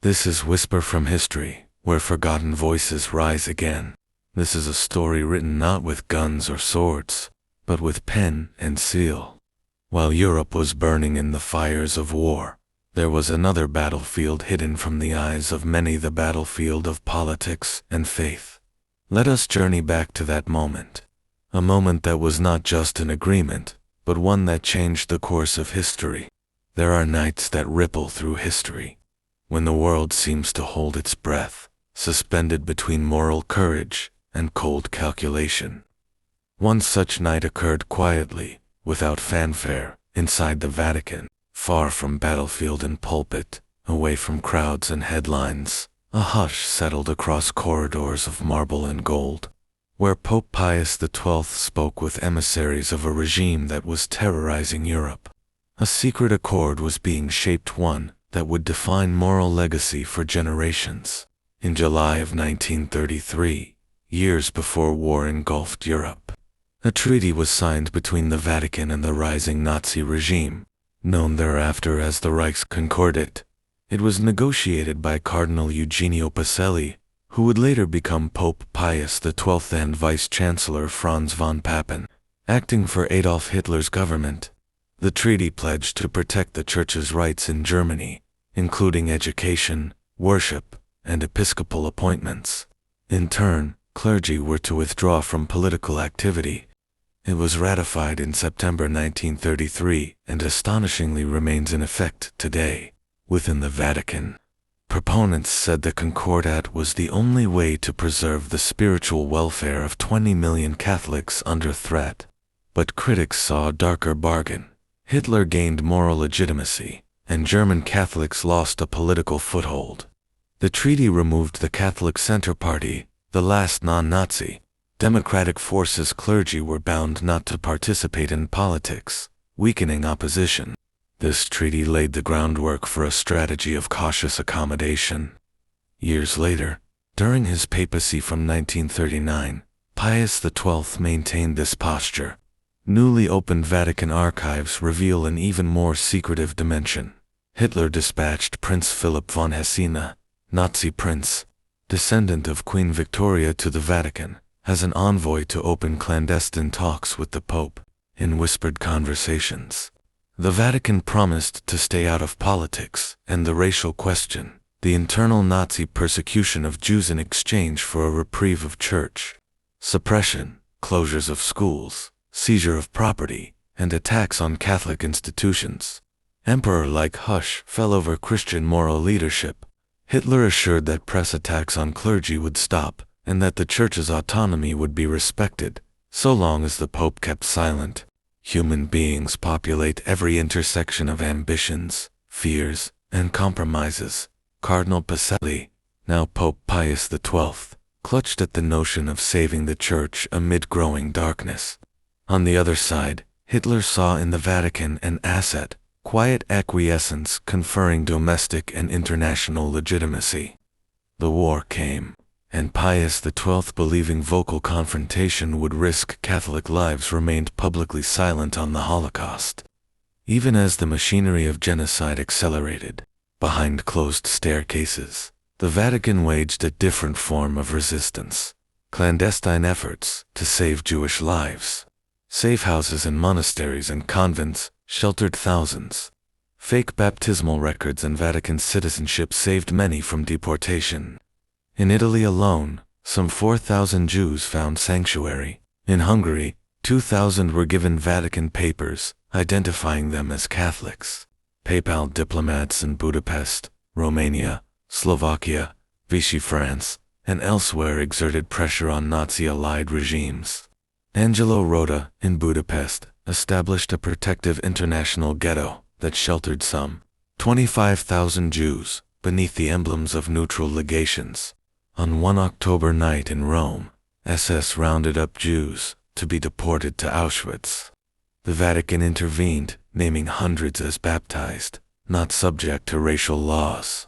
This is Whisper from History, where forgotten voices rise again. This is a story written not with guns or swords, but with pen and seal. While Europe was burning in the fires of war, there was another battlefield hidden from the eyes of many, the battlefield of politics and faith. Let us journey back to that moment. A moment that was not just an agreement, but one that changed the course of history. There are nights that ripple through history, when the world seems to hold its breath, suspended between moral courage and cold calculation. One such night occurred quietly, without fanfare, inside the Vatican, far from battlefield and pulpit, away from crowds and headlines. A hush settled across corridors of marble and gold, where Pope Pius XII spoke with emissaries of a regime that was terrorizing Europe. A secret accord was being shaped, one that would define moral legacy for generations. In July of 1933, years before war engulfed Europe, a treaty was signed between the Vatican and the rising Nazi regime, known thereafter as the Reichskonkordat. It was negotiated by Cardinal Eugenio Pacelli, who would later become Pope Pius XII, and Vice-Chancellor Franz von Papen, acting for Adolf Hitler's government. The treaty pledged to protect the Church's rights in Germany, including education, worship, and episcopal appointments. In turn, clergy were to withdraw from political activity. It was ratified in September 1933 and astonishingly remains in effect today. Within the Vatican, proponents said the Concordat was the only way to preserve the spiritual welfare of 20 million Catholics under threat. But critics saw a darker bargain. Hitler gained moral legitimacy, and German Catholics lost a political foothold. The treaty removed the Catholic Center Party, the last non-Nazi. Democratic forces. Clergy were bound not to participate in politics, weakening opposition. This treaty laid the groundwork for a strategy of cautious accommodation. Years later, during his papacy from 1939, Pius XII maintained this posture. Newly opened Vatican archives reveal an even more secretive dimension. Hitler dispatched Prince Philip von Hesse, Nazi prince, descendant of Queen Victoria, to the Vatican, as an envoy to open clandestine talks with the Pope. In whispered conversations, the Vatican promised to stay out of politics and the racial question, the internal Nazi persecution of Jews, in exchange for a reprieve of church suppression, closures of schools, seizure of property, and attacks on Catholic institutions. Emperor-like hush fell over Christian moral leadership. Hitler assured that press attacks on clergy would stop and that the Church's autonomy would be respected, so long as the Pope kept silent. Human beings populate every intersection of ambitions, fears, and compromises. Cardinal Pacelli, now Pope Pius XII, clutched at the notion of saving the Church amid growing darkness. On the other side, Hitler saw in the Vatican an asset, quiet acquiescence conferring domestic and international legitimacy. The war came, and Pius XII, believing vocal confrontation would risk Catholic lives, remained publicly silent on the Holocaust. Even as the machinery of genocide accelerated, behind closed staircases, the Vatican waged a different form of resistance. Clandestine efforts to save Jewish lives. Safe houses and monasteries and convents sheltered thousands. Fake baptismal records and Vatican citizenship saved many from deportation. In Italy alone, some 4,000 Jews found sanctuary. In Hungary, 2,000 were given Vatican papers, identifying them as Catholics. Papal diplomats in Budapest, Romania, Slovakia, Vichy France, and elsewhere exerted pressure on Nazi-allied regimes. Angelo Rota, in Budapest, established a protective international ghetto that sheltered some 25,000 Jews beneath the emblems of neutral legations. On one October night in Rome, SS rounded up Jews to be deported to Auschwitz. The Vatican intervened, naming hundreds as baptized, not subject to racial laws.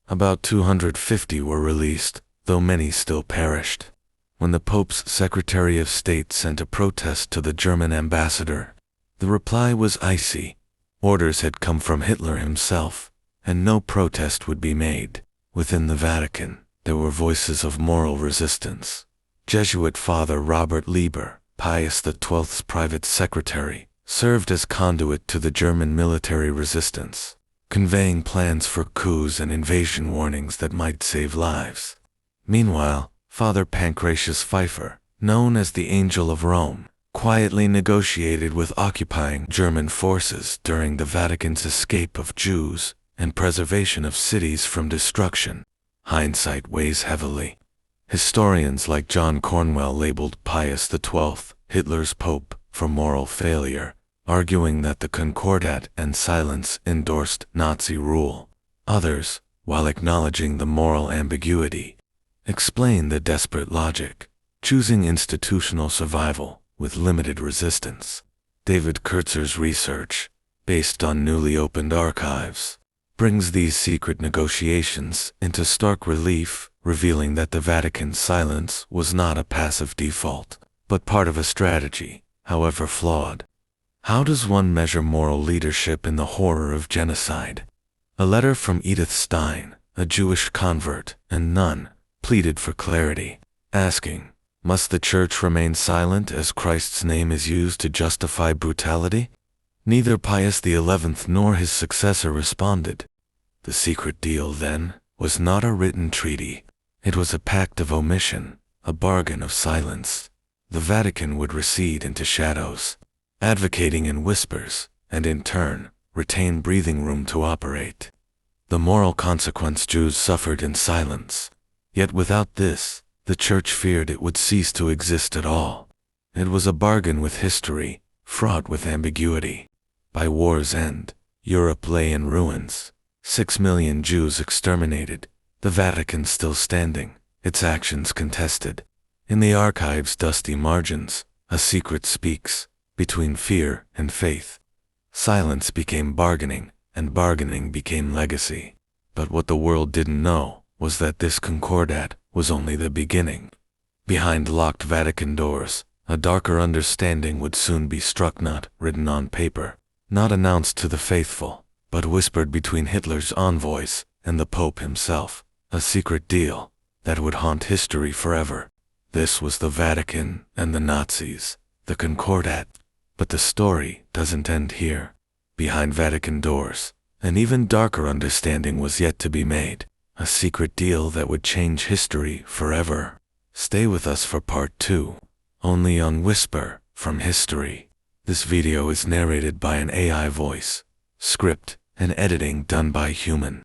About 250 were released, though many still perished. When the Pope's Secretary of State sent a protest to the German ambassador, the reply was icy. Orders had come from Hitler himself, and no protest would be made. Within the Vatican, there were voices of moral resistance. Jesuit Father Robert Lieber, Pius XII's private secretary, served as conduit to the German military resistance, conveying plans for coups and invasion warnings that might save lives. Meanwhile, Father Pancratius Pfeiffer, known as the Angel of Rome, quietly negotiated with occupying German forces during the Vatican's escape of Jews and preservation of cities from destruction. Hindsight weighs heavily. Historians like John Cornwell labeled Pius XII Hitler's Pope for moral failure, arguing that the Concordat and silence endorsed Nazi rule. Others, while acknowledging the moral ambiguity, explain the desperate logic, choosing institutional survival with limited resistance. David Kurtzer's research, based on newly opened archives, brings these secret negotiations into stark relief, revealing that the Vatican's silence was not a passive default, but part of a strategy, however flawed. How does one measure moral leadership in the horror of genocide? A letter from Edith Stein, a Jewish convert and nun, pleaded for clarity, asking, "Must the Church remain silent as Christ's name is used to justify brutality?" Neither Pius XI nor his successor responded. The secret deal, then, was not a written treaty. It was a pact of omission, a bargain of silence. The Vatican would recede into shadows, advocating in whispers, and in turn, retain breathing room to operate. The moral consequence Jews suffered in silence. Yet without this, the Church feared it would cease to exist at all. It was a bargain with history, fraught with ambiguity. By war's end, Europe lay in ruins. 6 million Jews exterminated, the Vatican still standing, its actions contested. In the archive's dusty margins, a secret speaks, between fear and faith. Silence became bargaining, and bargaining became legacy. But what the world didn't know was that this Concordat was only the beginning. Behind locked Vatican doors, a darker understanding would soon be struck, not written on paper, not announced to the faithful, but whispered between Hitler's envoys and the Pope himself, a secret deal that would haunt history forever. This was the Vatican and the Nazis, the Concordat. But the story doesn't end here. Behind Vatican doors, an even darker understanding was yet to be made, a secret deal that would change history forever. Stay with us for part 2, only on Whisper from History. This video is narrated by an AI voice, script and editing done by human.